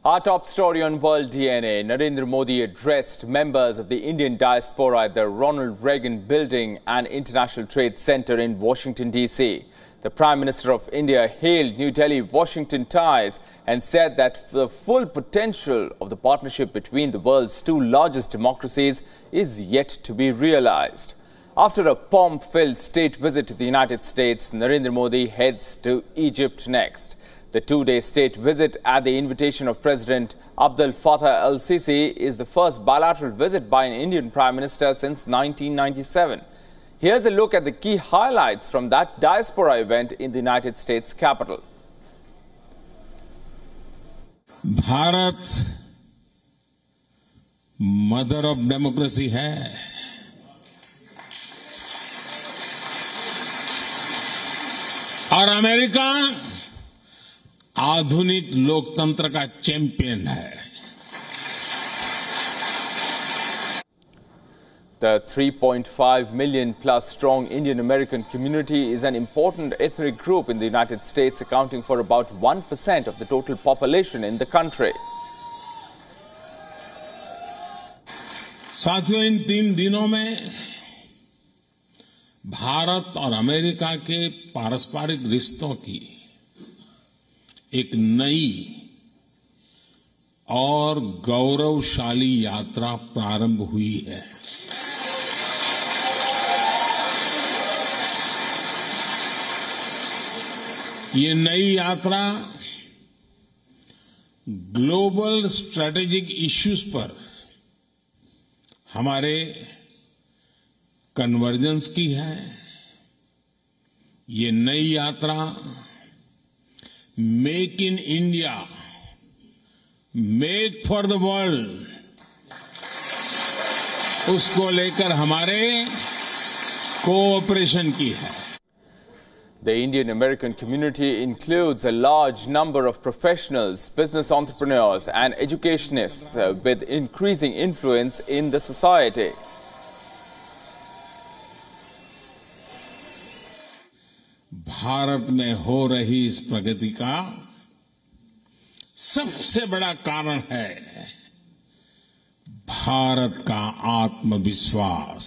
Our top story on World DNA, Narendra Modi addressed members of the Indian diaspora at the Ronald Reagan Building and International Trade Center in Washington, D.C. The Prime Minister of India hailed New Delhi-Washington ties and said that the full potential of the partnership between the world's two largest democracies is yet to be realized. After a pomp-filled state visit to the United States, Narendra Modi heads to Egypt next. The two-day state visit at the invitation of President Abdel Fattah el-Sisi is the first bilateral visit by an Indian Prime Minister since 1997. Here's a look at the key highlights from that diaspora event in the United States capital. Bharat mother of democracy है और America आधुनिक लोकतंत्र का champion है. The 3.5 million plus strong Indian American community is an important ethnic group in the United States, accounting for about 1% of the total population in the country. साथियों, इन 3 दिनों में भारत और अमेरिका के पारस्परिक रिश्तों की एक नई और गौरवशाली यात्रा प्रारंभ हुई है. ये नई यात्रा ग्लोबल स्ट्रैटेजिक इश्यूज पर हमारे कन्वर्जेंस की है. ये नई यात्रा make in India, make for the world, उसको लेकर हमारे कोऑपरेशन की है. The Indian American community includes a large number of professionals, business entrepreneurs and educationists with increasing influence in the society. Bharat में हो रही इस प्रगति का सबसे बड़ा कारण है भारत का आत्मविश्वास.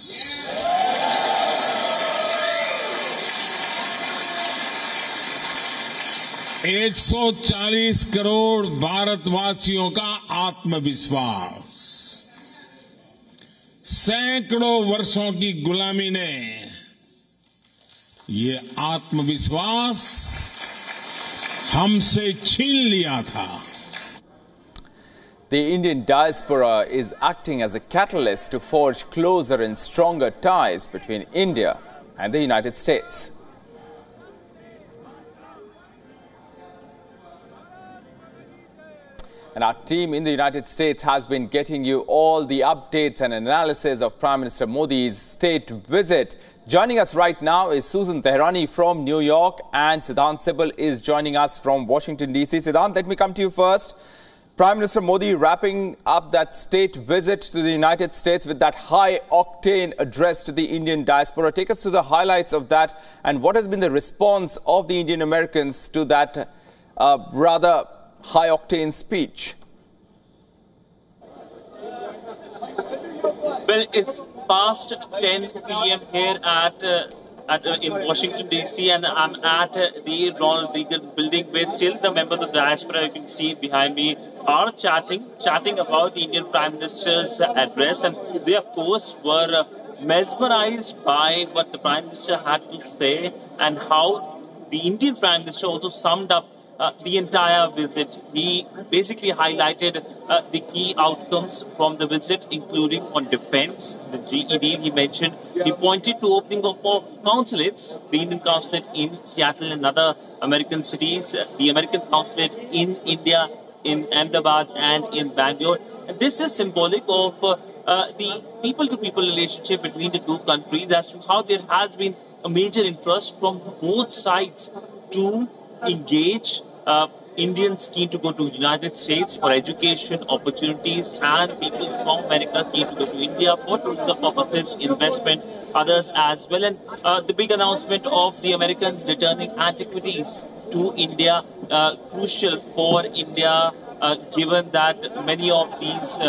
$140 करोड़ भारतवासियों का आत्मविश्वास. सैकड़ों वर्षों की गुलामी ने ये आत्मविश्वास हमसे छीन लिया था. The Indian diaspora is acting as a catalyst to forge closer and stronger ties between India and the United States. And our team in the United States has been getting you all the updates and analysis of Prime Minister Modi's state visit. Joining us right now is Susan Tehrani from New York, and Siddhant Sibal is joining us from Washington, D.C. Siddhant, let me come to you first. Prime Minister Modi wrapping up that state visit to the United States with that high-octane address to the Indian diaspora. Take us to the highlights of that, and what has been the response of the Indian Americans to that rather high-octane speech? Well, it's past 10 p.m. here in Washington, D.C., and I'm at the Ronald Reagan Building, where still the members of the diaspora, you can see behind me, are chatting about the Indian Prime Minister's address, and they, of course, were mesmerized by what the Prime Minister had to say and how the Indian Prime Minister also summed up the entire visit. He basically highlighted the key outcomes from the visit, including on defense, the GE deal he mentioned. He pointed to opening of consulates, the Indian consulate in Seattle and other American cities, the American consulate in India, in Ahmedabad and in Bangalore. And this is symbolic of the people-to-people relationship between the two countries, as to how there has been a major interest from both sides to engage Indians keen to go to the United States for education opportunities, and people from America keen to go to India for tourism purposes, investment, others as well. And the big announcement of the Americans returning antiquities to India, crucial for India given that many of these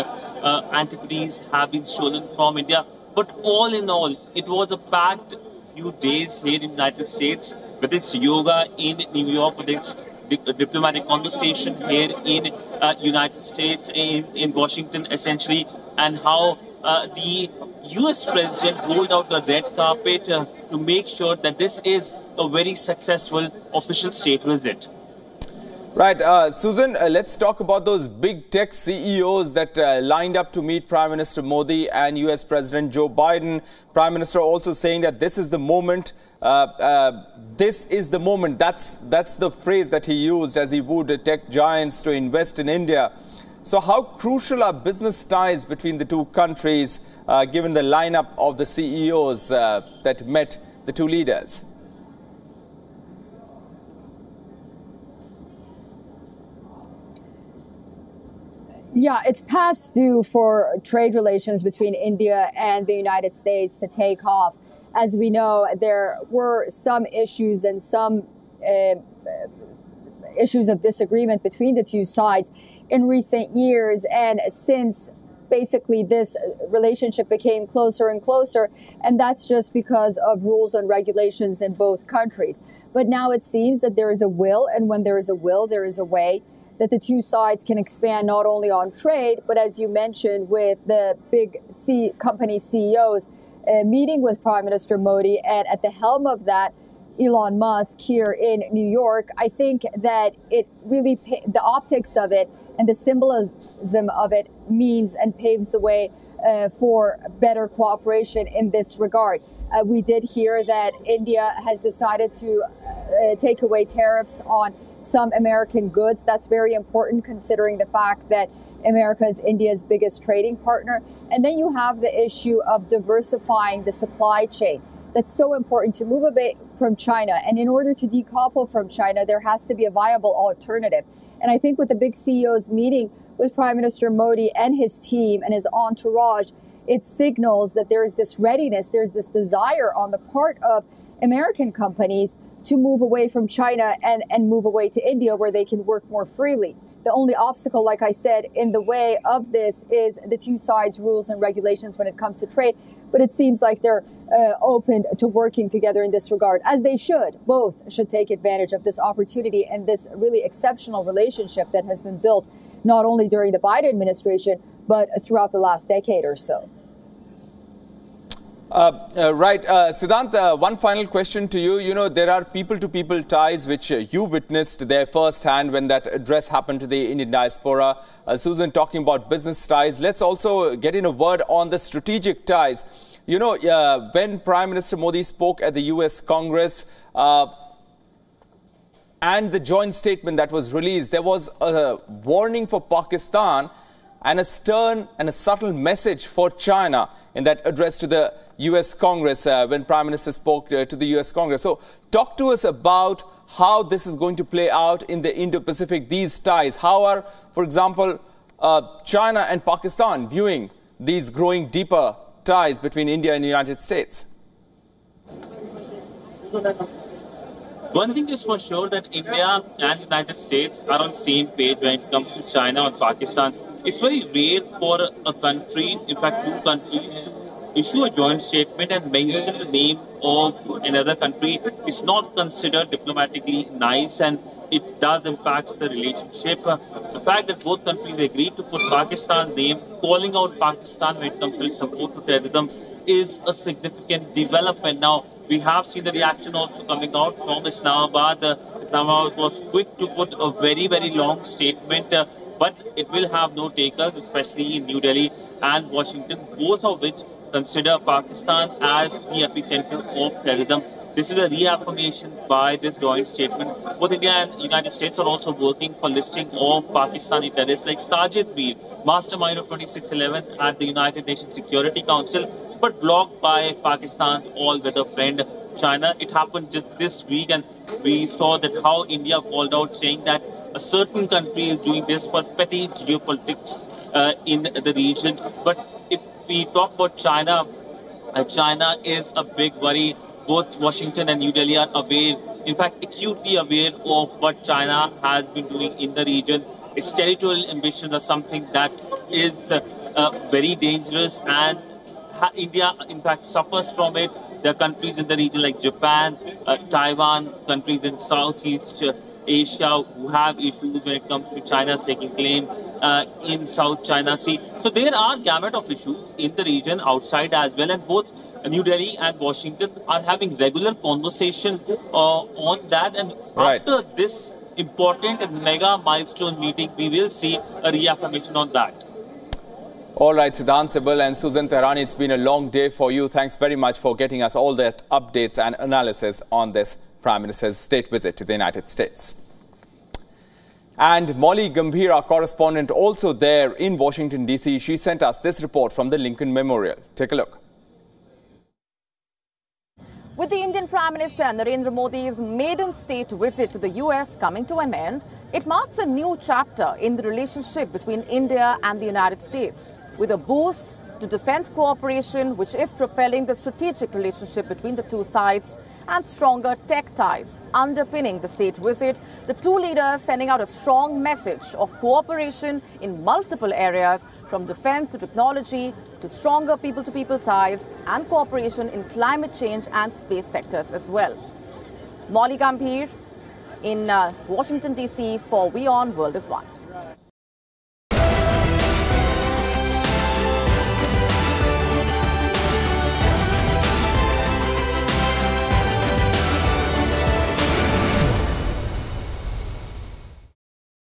antiquities have been stolen from India. But all in all, it was a packed few days here in the United States, whether it's yoga in New York, whether it's diplomatic conversation here in United States, in Washington, essentially, and how the US president rolled out the red carpet to make sure that this is a very successful official state visit. Right. Susan, let's talk about those big tech CEOs that lined up to meet Prime Minister Modi and US President Joe Biden. Prime Minister also saying that this is the moment. This is the moment. That's the phrase that he used as he wooed tech giants to invest in India. So how crucial are business ties between the two countries, given the lineup of the CEOs that met the two leaders? Yeah, it's past due for trade relations between India and the United States to take off. As we know, there were some issues and some issues of disagreement between the two sides in recent years. And since basically this relationship became closer and closer, and that's just because of rules and regulations in both countries. But now it seems that there is a will, and when there is a will, there is a way that the two sides can expand not only on trade, but as you mentioned, with the big company CEOs meeting with Prime Minister Modi, and at the helm of that, Elon Musk here in New York. I think that it really, the optics of it and the symbolism of it means and paves the way for better cooperation in this regard. We did hear that India has decided to take away tariffs on some American goods. That's very important considering the fact that America is India's biggest trading partner. And then you have the issue of diversifying the supply chain. That's so important to move a bit from China. And in order to decouple from China, there has to be a viable alternative. And I think with the big CEOs meeting with Prime Minister Modi and his team and his entourage, it signals that there is this readiness, there's this desire on the part of American companies to move away from China and move away to India where they can work more freely. The only obstacle, like I said, in the way of this is the two sides' rules and regulations when it comes to trade. But it seems like they're open to working together in this regard, as they should. Both should take advantage of this opportunity and this really exceptional relationship that has been built not only during the Biden administration, but throughout the last decade or so. Right. Siddhant, one final question to you. You know, there are people-to-people ties which you witnessed there firsthand when that address happened to the Indian diaspora. Susan, talking about business ties, let's also get in a word on the strategic ties. You know, when Prime Minister Modi spoke at the US Congress and the joint statement that was released, there was a warning for Pakistan and a stern and a subtle message for China in that address to the US Congress when Prime Minister spoke to the US Congress. So talk to us about how this is going to play out in the Indo-Pacific, these ties. How are, for example, China and Pakistan viewing these growing deeper ties between India and the United States? One thing is for sure that India and the United States are on the same page when it comes to China or Pakistan. It's very rare for a country, in fact two countries, to issue a joint statement and mention the name of another country. Is not considered diplomatically nice, and it does impact the relationship. The fact that both countries agreed to put Pakistan's name, calling out Pakistan when it comes to support to terrorism, is a significant development. Now, we have seen the reaction also coming out from Islamabad. Islamabad was quick to put a very, very long statement, but it will have no takers, especially in New Delhi and Washington, both of which consider Pakistan as the epicenter of terrorism. This is a reaffirmation by this joint statement. Both India and United States are also working for listing of Pakistani terrorists like Sajid Mir, mastermind of 2611 at the United Nations Security Council, but blocked by Pakistan's all-weather friend China. It happened just this week, and we saw that how India called out saying that a certain country is doing this for petty geopolitics in the region. But if we talk about China, China is a big worry. Both Washington and New Delhi are aware, in fact, acutely aware of what China has been doing in the region. its territorial ambitions are something that is very dangerous, and India, in fact, suffers from it. There are countries in the region like Japan, Taiwan, countries in Southeast Asia who have issues when it comes to China's taking claim in South China Sea. So there are gamut of issues in the region, outside as well, and both New Delhi and Washington are having regular conversation on that. And after this important and mega milestone meeting, we will see a reaffirmation on that. All right, Siddhant Sibal and Susan Tehrani, it's been a long day for you. Thanks very much for getting us all the updates and analysis on this Prime Minister's state visit to the United States. And Molly Gambhir, our correspondent, also there in Washington, D.C., she sent us this report from the Lincoln Memorial. Take a look. With the Indian Prime Minister Narendra Modi's maiden state visit to the US coming to an end, it marks a new chapter in the relationship between India and the United States, with a boost to defense cooperation, which is propelling the strategic relationship between the two sides, and stronger tech ties underpinning the state visit. The two leaders sending out a strong message of cooperation in multiple areas, from defense to technology to stronger people-to-people ties and cooperation in climate change and space sectors as well. Molly Gambhir in Washington, D.C. for WION World is One.